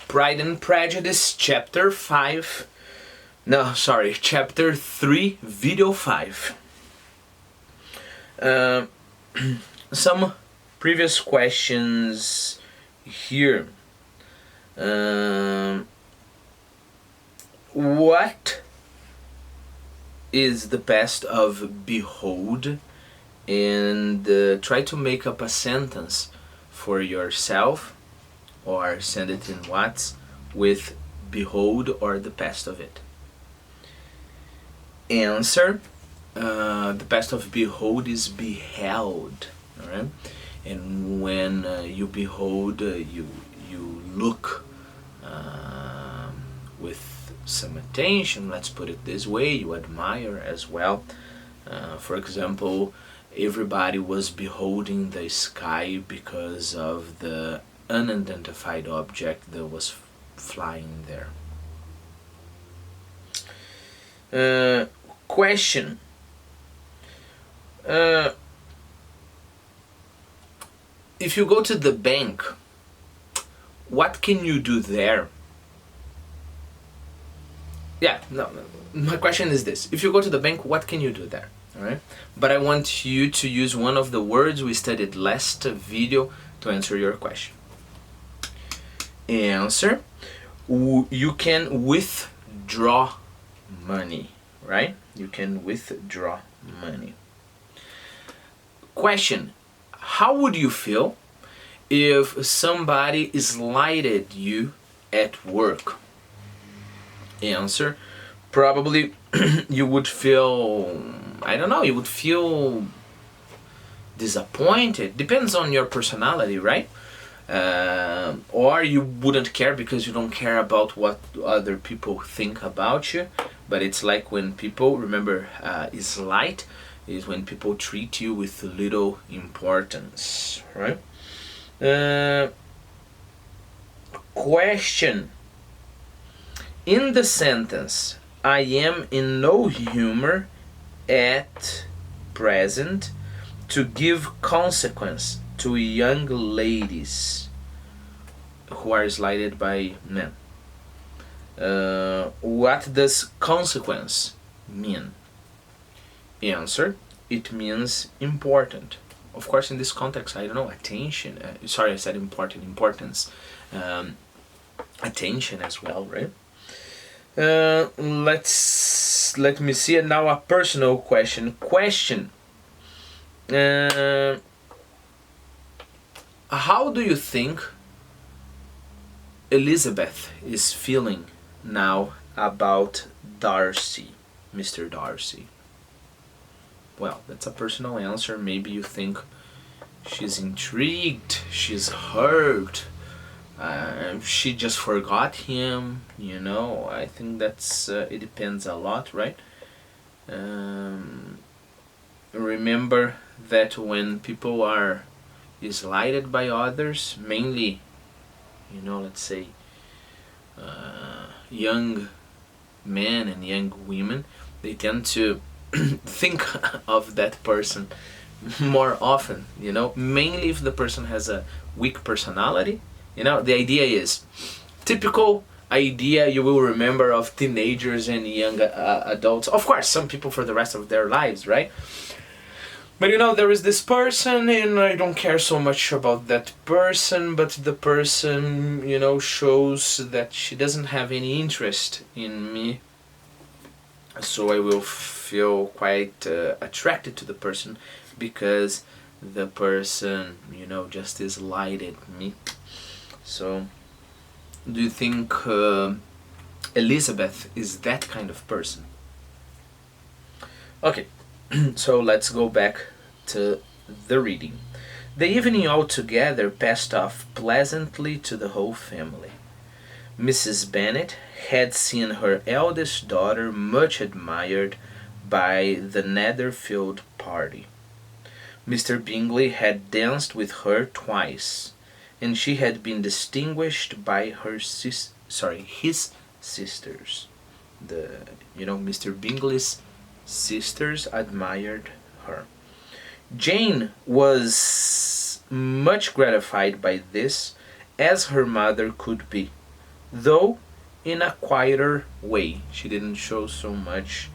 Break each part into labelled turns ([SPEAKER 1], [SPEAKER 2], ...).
[SPEAKER 1] Pride and Prejudice, Chapter 5. No, sorry, Chapter 3, Video 5. Some previous questions here. What is the past of behold? And try to make up a sentence for yourself or send it in Whats with behold or the past of it. Answer. The past of behold is beheld, alright? And when you behold, you look with some attention, let's put it this way, you admire as well. For example, everybody was beholding the sky because of the unidentified object that was flying there. Question. If you go to the bank, what can you do there? My question is this. If you go to the bank, what can you do there? Alright? But I want you to use one of the words we studied last video to answer your question. Answer. You can withdraw money, right? You can withdraw money. Question. How would you feel if somebody slighted you at work? Answer. Probably you would feel, I don't know, you would feel disappointed. Depends on your personality, right? Or you wouldn't care because you don't care about what other people think about you. But it's like when people, remember, slight is when people treat you with little importance, right? Question. In the sentence, I am in no humor at present to give consequence to young ladies who are slighted by men. What does consequence mean? Answer. It means important. Of course, in this context, I don't know, attention. Sorry, I said important, importance. Attention as well, right? Let me see now a personal question. How do you think Elizabeth is feeling now about Darcy, Mr. Darcy? Well, that's a personal answer. Maybe you think she's intrigued, she's hurt, she just forgot him, you know. I think that's it depends a lot, right? Remember that when people are slighted by others, mainly, you know, let's say young men and young women, they tend to think of that person more often, you know, mainly if the person has a weak personality. You know, the idea is typical idea you will remember of teenagers and young adults. Of course, some people for the rest of their lives, right? But you know, there is this person and I don't care so much about that person, but the person, you know, shows that she doesn't have any interest in me. So I will feel quite attracted to the person because the person, you know, just slighted me. So, do you think Elizabeth is that kind of person? Okay, so let's go back to the reading. The evening altogether passed off pleasantly to the whole family. Mrs. Bennet had seen her eldest daughter much admired by the Netherfield party. Mr. Bingley had danced with her twice, and she had been distinguished by his sisters. Mr. Bingley's sisters admired her. Jane was much gratified by this, as her mother could be, though in a quieter way. She didn't show so much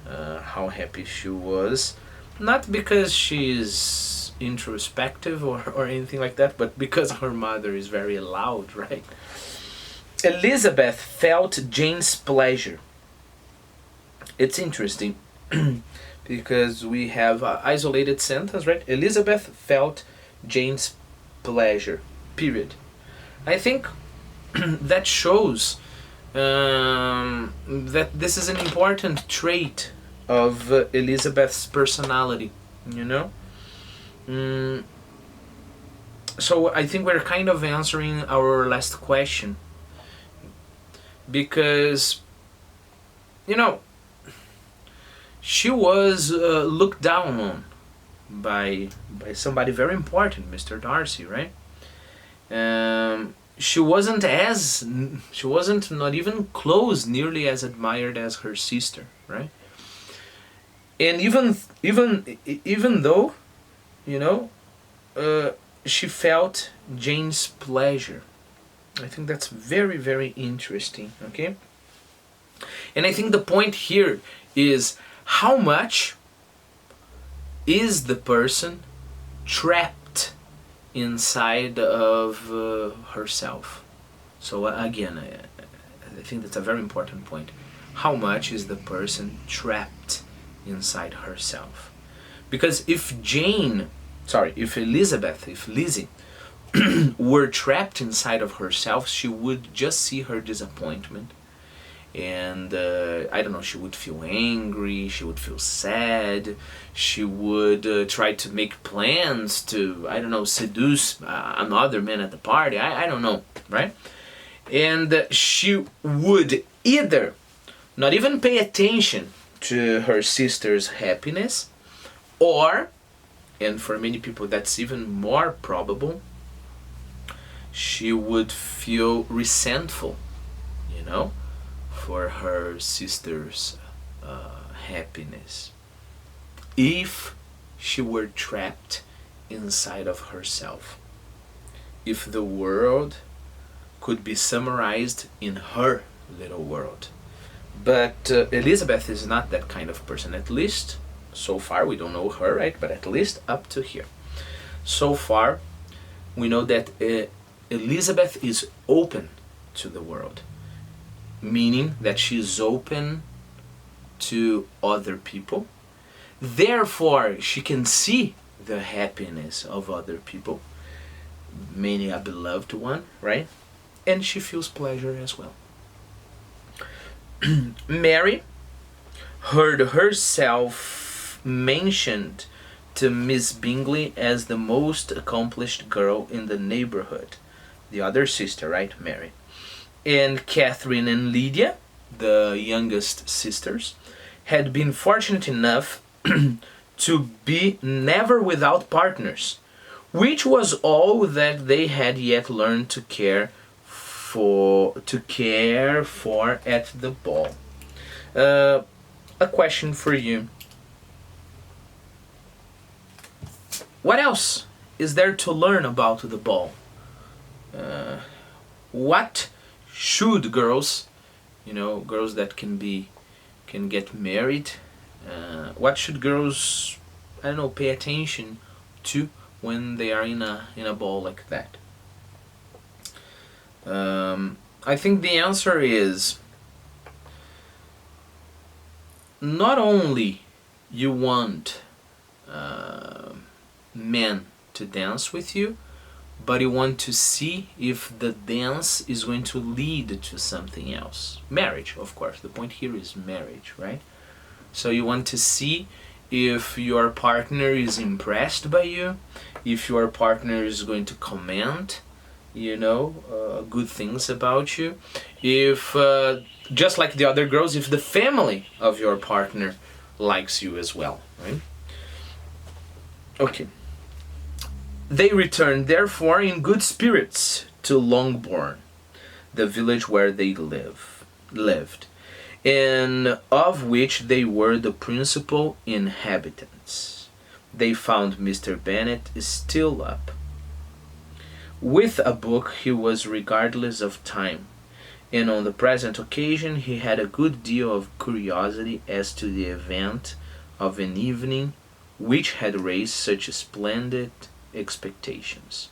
[SPEAKER 1] how happy she was, not because she's introspective or anything like that, but because her mother is very loud, right? Elizabeth felt Jane's pleasure. It's interesting because we have an isolated sentence, right? Elizabeth felt Jane's pleasure, period. I think that shows that this is an important trait of Elizabeth's personality, you know? So I think we're kind of answering our last question, because, you know, she was looked down on by somebody very important, Mr. Darcy, right? She wasn't not even close, nearly as admired as her sister, right? And even though, you know, she felt Jane's pleasure. I think that's very, very interesting, okay? And I think the point here is, how much is the person trapped inside of herself? So again, I think that's a very important point. How much is the person trapped inside herself? Because if Elizabeth, if Lizzie were trapped inside of herself, she would just see her disappointment. And I don't know, she would feel angry, she would feel sad, she would try to make plans to, I don't know, seduce another man at the party, I don't know, right? And she would either not even pay attention to her sister's happiness, or, and for many people that's even more probable, she would feel resentful, you know, for her sister's happiness, if she were trapped inside of herself. If the world could be summarized in her little world. But Elizabeth is not that kind of person, at least so far. We don't know her, right? But at least up to here. So far, we know that Elizabeth is open to the world, meaning that she is open to other people. Therefore, she can see the happiness of other people, many a beloved one, right? And she feels pleasure as well. Mary heard herself mentioned to Miss Bingley as the most accomplished girl in the neighbourhood. The other sister, right? Mary. And Catherine and Lydia, the youngest sisters, had been fortunate enough to be never without partners, which was all that they had yet learned to care for at the ball. A question for you. What else is there to learn about the ball? What should girls, girls that can get married, what should girls, pay attention to when they are in a ball like that? I think the answer is, not only you want men to dance with you, but you want to see if the dance is going to lead to something else. Marriage, of course. The point here is marriage, right? So you want to see if your partner is impressed by you, if your partner is going to comment, good things about you, if, just like the other girls, if the family of your partner likes you as well, right? Okay. They returned, therefore, in good spirits to Longbourn, the village where they lived, and of which they were the principal inhabitants. They found Mr. Bennet still up. With a book he was regardless of time, and on the present occasion he had a good deal of curiosity as to the event of an evening which had raised such splendid expectations.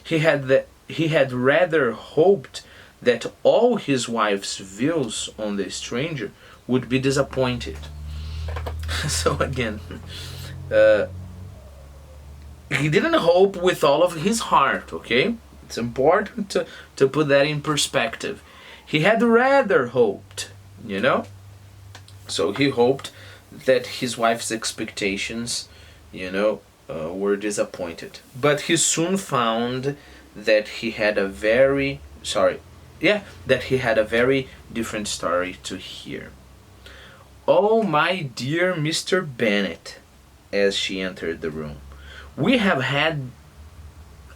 [SPEAKER 1] He had rather hoped that all his wife's views on the stranger would be disappointed. So again, he didn't hope with all of his heart, okay? It's important to put that in perspective. He had rather hoped, you know? So he hoped that his wife's expectations, were disappointed. But he soon found that he had a very different story to hear. "Oh, my dear Mr. Bennet," as she entered the room, "we have had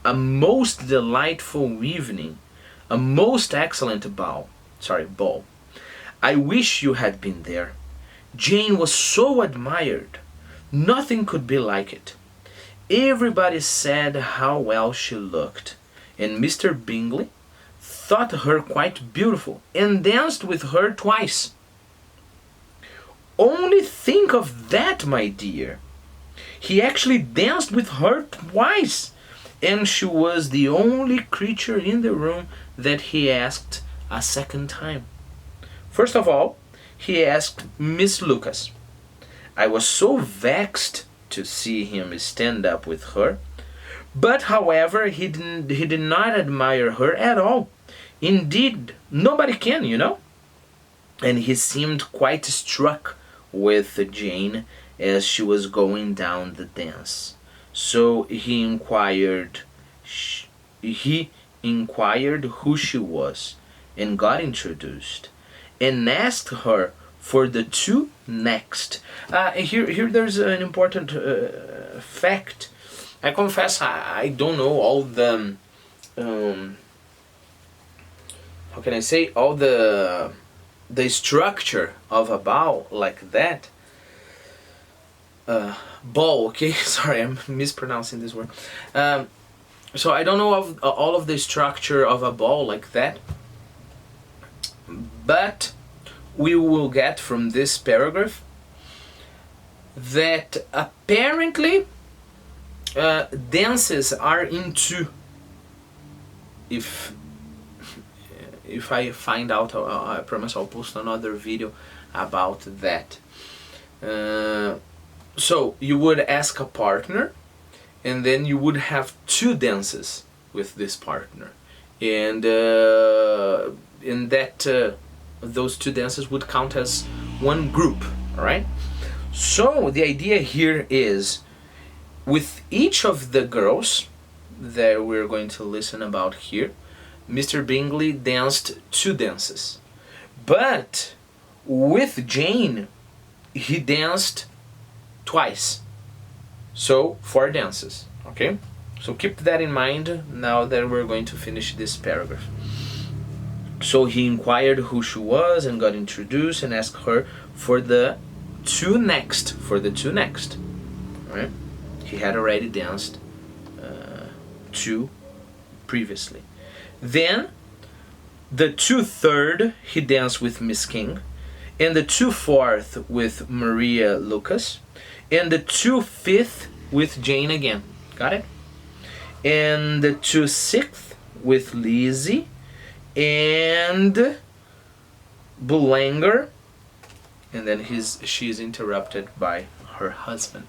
[SPEAKER 1] a most delightful evening, a most excellent ball. I wish you had been there. Jane was so admired. Nothing could be like it. Everybody said how well she looked, and Mr. Bingley thought her quite beautiful and danced with her twice. Only think of that, my dear. He actually danced with her twice, and she was the only creature in the room that he asked a second time. First of all, he asked Miss Lucas. I was so vexed to see him stand up with her, but however he did not admire her at all. Indeed, nobody can, And he seemed quite struck with Jane as she was going down the dance. So he inquired who she was, and got introduced, and asked her for the two next. Here there's an important fact. I confess I don't know all the how can I say, all the structure of a ball like that. Ball, okay? Sorry, I'm mispronouncing this word. So I don't know of all of the structure of a ball like that, but we will get from this paragraph that apparently dances are in two. If I find out, I promise I'll post another video about that. So you would ask a partner, and then you would have two dances with this partner, and in that those two dances would count as one group. All right. So the idea here is, with each of the girls that we're going to listen about here, Mr. Bingley danced two dances, but with Jane he danced twice. So 4 dances, okay? So keep that in mind now that we're going to finish this paragraph. So he inquired who she was and got introduced and asked her for the two next. Right? He had already danced 2 previously. Then the 2/3 he danced with Miss King, and the 2/4 with Maria Lucas, and the 2/5 with Jane again. Got it? And the 2/6 with Lizzie and Boulanger, and then she's interrupted by her husband.